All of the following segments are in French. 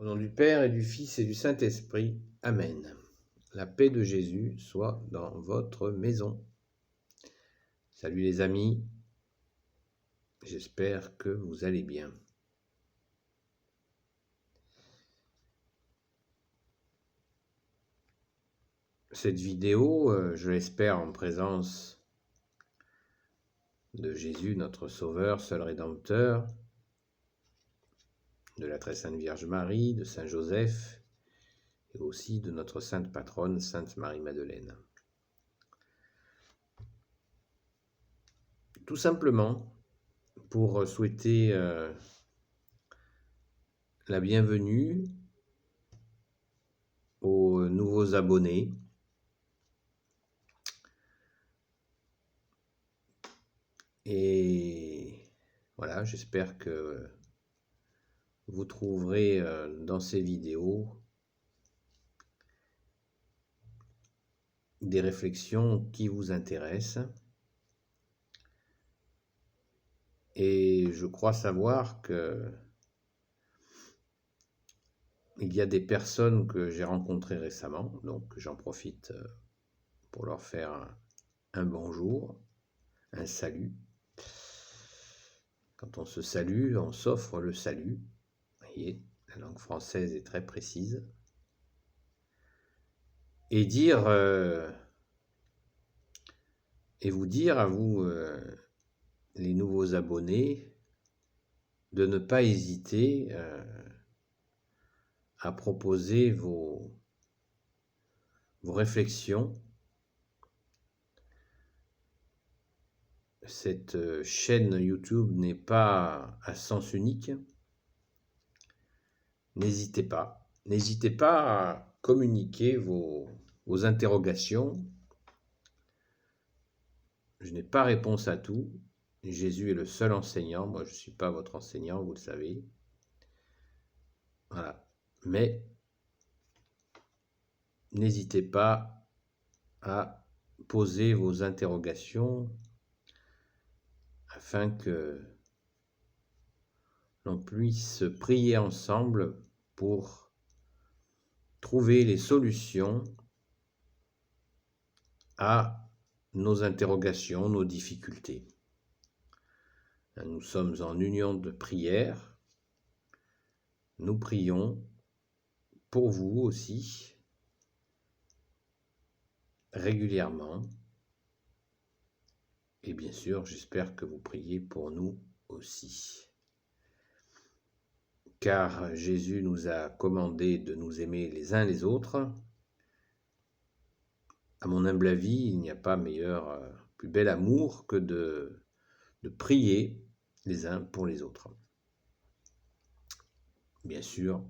Au nom du Père et du Fils et du Saint-Esprit. Amen. La paix de Jésus soit dans votre maison. Salut les amis, j'espère que vous allez bien. Cette vidéo, je l'espère en présence de Jésus, notre Sauveur, seul Rédempteur, de la très sainte Vierge Marie, de Saint Joseph, et aussi de notre sainte patronne, Sainte Marie-Madeleine. Tout simplement pour souhaiter la bienvenue aux nouveaux abonnés. Et voilà, j'espère que vous trouverez dans ces vidéos des réflexions qui vous intéressent. Et je crois savoir que il y a des personnes que j'ai rencontrées récemment, donc j'en profite pour leur faire un bonjour, un salut. Quand on se salue, on s'offre le salut. Vous voyez, la langue française est très précise. Et dire, et vous dire à vous, les nouveaux abonnés, de ne pas hésiter à proposer vos réflexions. Cette chaîne YouTube n'est pas à sens unique. N'hésitez pas à communiquer vos interrogations. Je n'ai pas réponse à tout. Jésus est le seul enseignant. Moi, je ne suis pas votre enseignant, vous le savez. Voilà. Mais n'hésitez pas à poser vos interrogations afin que l'on puisse prier ensemble pour trouver les solutions à nos interrogations, nos difficultés. Nous sommes en union de prière. Nous prions pour vous aussi, régulièrement. Et bien sûr, j'espère que vous priez pour nous aussi. Car Jésus nous a commandé de nous aimer les uns les autres. À mon humble avis, il n'y a pas meilleur, plus bel amour que de prier les uns pour les autres. Bien sûr,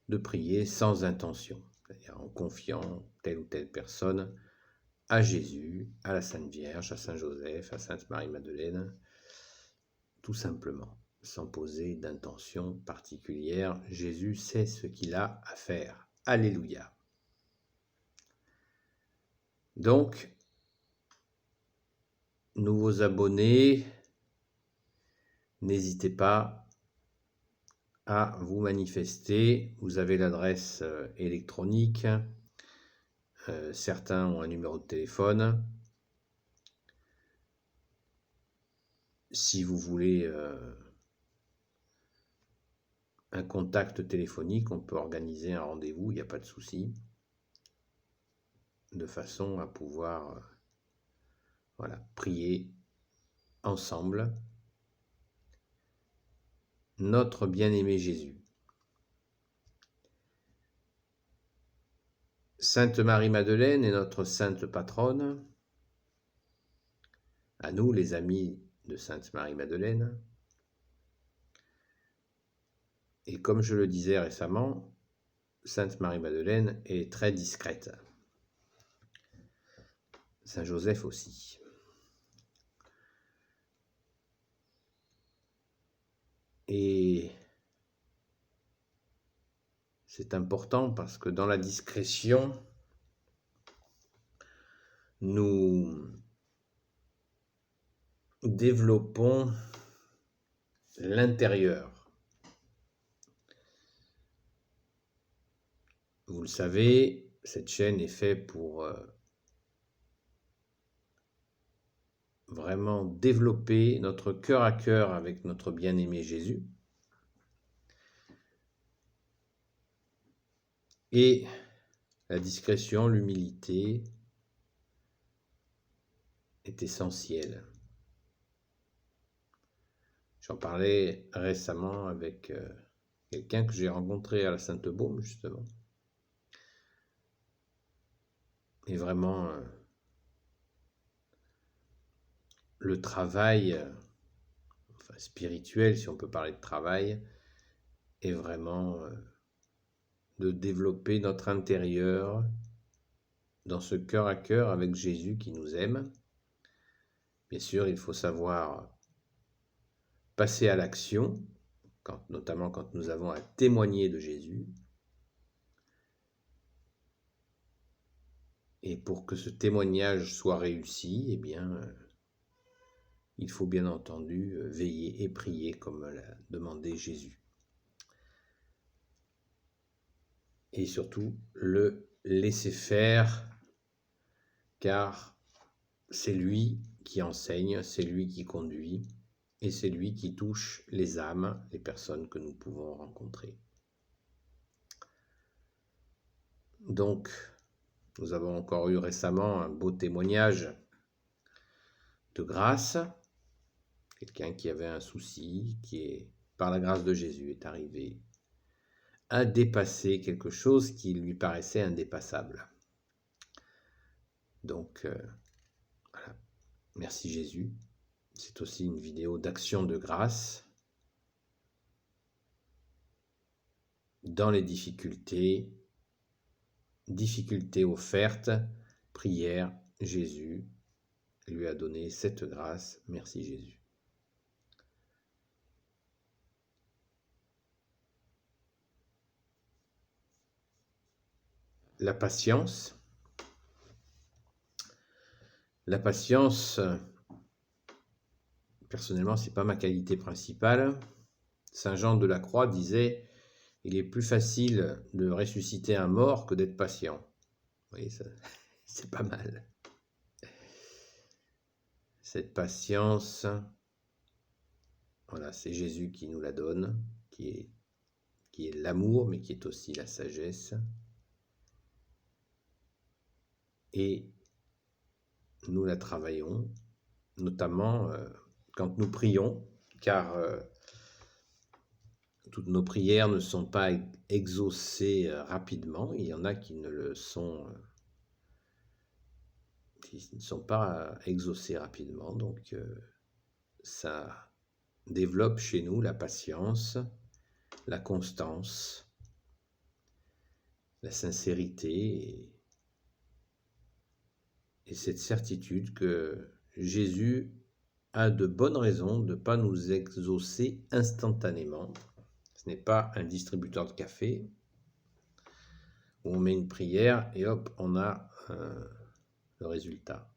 de prier sans intention, c'est-à-dire en confiant telle ou telle personne à Jésus, à la Sainte Vierge, à Saint Joseph, à Sainte Marie-Madeleine, tout simplement, sans poser d'intention particulière. Jésus sait ce qu'il a à faire. Alléluia. Donc, nouveaux abonnés, n'hésitez pas à vous manifester. Vous avez l'adresse électronique. Certains ont un numéro de téléphone. Si vous voulez un contact téléphonique, on peut organiser un rendez-vous, il n'y a pas de souci, de façon à pouvoir prier ensemble notre bien-aimé Jésus. Sainte Marie-Madeleine est notre sainte patronne. À nous, les amis de Sainte Marie-Madeleine. Et comme je le disais récemment, Sainte Marie-Madeleine est très discrète. Saint Joseph aussi. Et c'est important parce que dans la discrétion, nous développons l'intérieur. vous le savez, cette chaîne est faite pour vraiment développer notre cœur à cœur avec notre bien-aimé Jésus. Et la discrétion, l'humilité est essentielle. J'en parlais récemment avec quelqu'un que j'ai rencontré à la Sainte-Baume, justement. Et vraiment, le travail spirituel, si on peut parler de travail, est vraiment de développer notre intérieur dans ce cœur à cœur avec Jésus qui nous aime. Bien sûr, il faut savoir passer à l'action, notamment quand nous avons à témoigner de Jésus. Et pour que ce témoignage soit réussi, eh bien, il faut bien entendu veiller et prier comme l'a demandé Jésus. Et surtout, le laisser faire, car c'est lui qui enseigne, c'est lui qui conduit, et c'est lui qui touche les âmes, les personnes que nous pouvons rencontrer. Donc, nous avons encore eu récemment un beau témoignage de grâce, quelqu'un qui avait un souci, qui par la grâce de Jésus, est arrivé à dépasser quelque chose qui lui paraissait indépassable. Donc, voilà. Merci Jésus. C'est aussi une vidéo d'action de grâce dans les difficultés offertes, prière, Jésus lui a donné cette grâce. Merci Jésus. La patience. La patience, personnellement, c'est pas ma qualité principale. Saint Jean de la Croix disait: il est plus facile de ressusciter un mort que d'être patient. Vous voyez, ça, c'est pas mal. Cette patience, voilà, c'est Jésus qui nous la donne, qui est l'amour, mais qui est aussi la sagesse. Et nous la travaillons, notamment quand nous prions, car toutes nos prières ne sont pas exaucées rapidement. Il y en a qui ne sont pas exaucées rapidement. Donc, ça développe chez nous la patience, la constance, la sincérité et cette certitude que Jésus a de bonnes raisons de ne pas nous exaucer instantanément. Ce n'est pas un distributeur de café où on met une prière et hop, on a le résultat.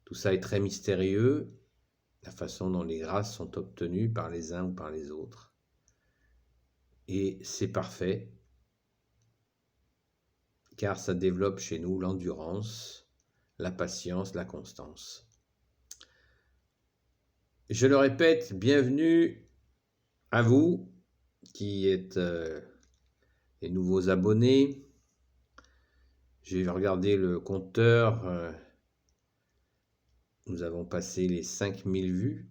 Tout ça est très mystérieux, la façon dont les grâces sont obtenues par les uns ou par les autres. Et c'est parfait, car ça développe chez nous l'endurance, la patience, la constance. Je le répète, bienvenue à vous qui êtes les nouveaux abonnés. J'ai regardé le compteur, nous avons passé les 5000 vues.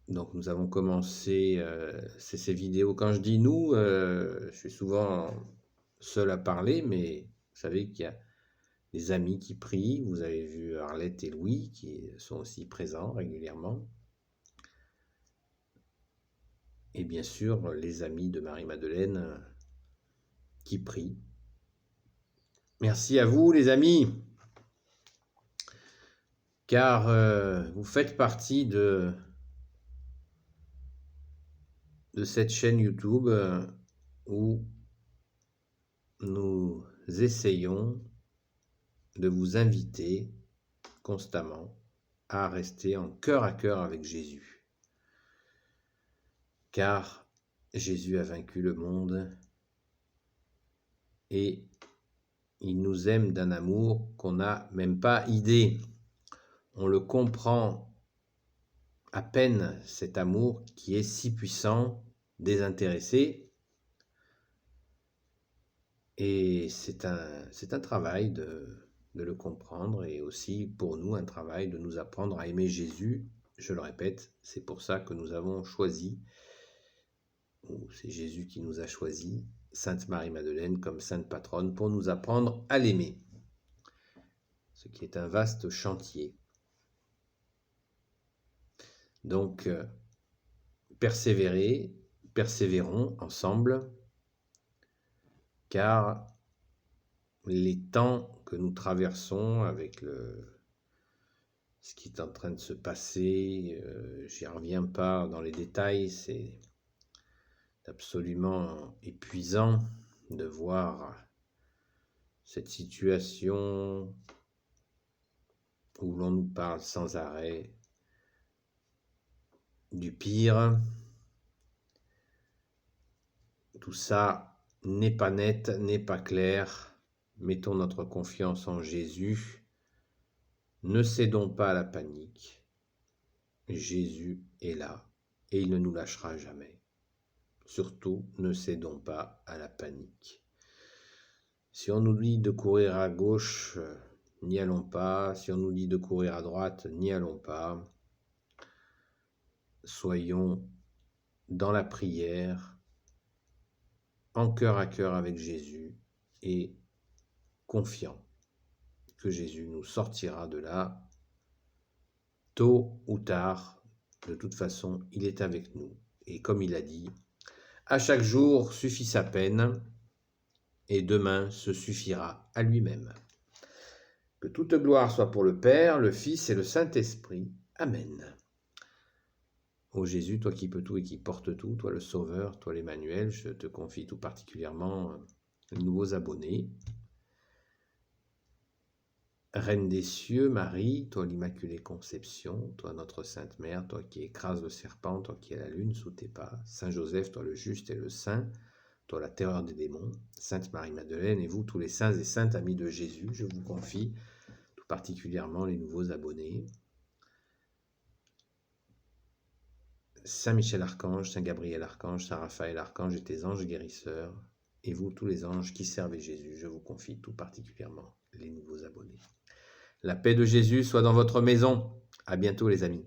Donc nous avons commencé ces vidéos. Quand je dis nous, je suis souvent seul à parler, mais vous savez qu'il y a des amis qui prient. Vous avez vu Arlette et Louis qui sont aussi présents régulièrement. Et bien sûr, les amis de Marie-Madeleine qui prient. Merci à vous les amis, car vous faites partie de cette chaîne YouTube où nous essayons de vous inviter constamment à rester en cœur à cœur avec Jésus. Car Jésus a vaincu le monde et il nous aime d'un amour qu'on n'a même pas idée. On le comprend à peine, cet amour qui est si puissant, désintéressé. Et c'est un travail de le comprendre et aussi pour nous un travail de nous apprendre à aimer Jésus. Je le répète, c'est pour ça que nous avons choisi, ou c'est Jésus qui nous a choisi, Sainte Marie-Madeleine comme sainte patronne pour nous apprendre à l'aimer. Ce qui est un vaste chantier. Donc, persévérons ensemble, car les temps que nous traversons avec ce qui est en train de se passer, j'y reviens pas dans les détails, c'est absolument épuisant de voir cette situation où l'on nous parle sans arrêt du pire. Tout ça n'est pas net, n'est pas clair. Mettons notre confiance en Jésus. Ne cédons pas à la panique. Jésus est là et il ne nous lâchera jamais. Surtout, ne cédons pas à la panique. Si on nous dit de courir à gauche, n'y allons pas. Si on nous dit de courir à droite, n'y allons pas. Soyons dans la prière, en cœur à cœur avec Jésus et confiants que Jésus nous sortira de là, tôt ou tard. De toute façon, il est avec nous. Et comme il a dit, à chaque jour suffit sa peine, et demain se suffira à lui-même. Que toute gloire soit pour le Père, le Fils et le Saint-Esprit. Amen. Ô Jésus, toi qui peux tout et qui portes tout, toi le Sauveur, toi l'Emmanuel, je te confie tout particulièrement les nouveaux abonnés. Reine des cieux, Marie, toi l'Immaculée Conception, toi notre Sainte Mère, toi qui écrases le serpent, toi qui es la lune sous tes pas, Saint Joseph, toi le juste et le saint, toi la terreur des démons, Sainte Marie-Madeleine, et vous tous les saints et saintes amis de Jésus, je vous confie tout particulièrement les nouveaux abonnés. Saint Michel Archange, Saint Gabriel Archange, Saint Raphaël Archange et tes anges guérisseurs, et vous tous les anges qui servent Jésus, je vous confie tout particulièrement les nouveaux abonnés. La paix de Jésus soit dans votre maison. À bientôt les amis.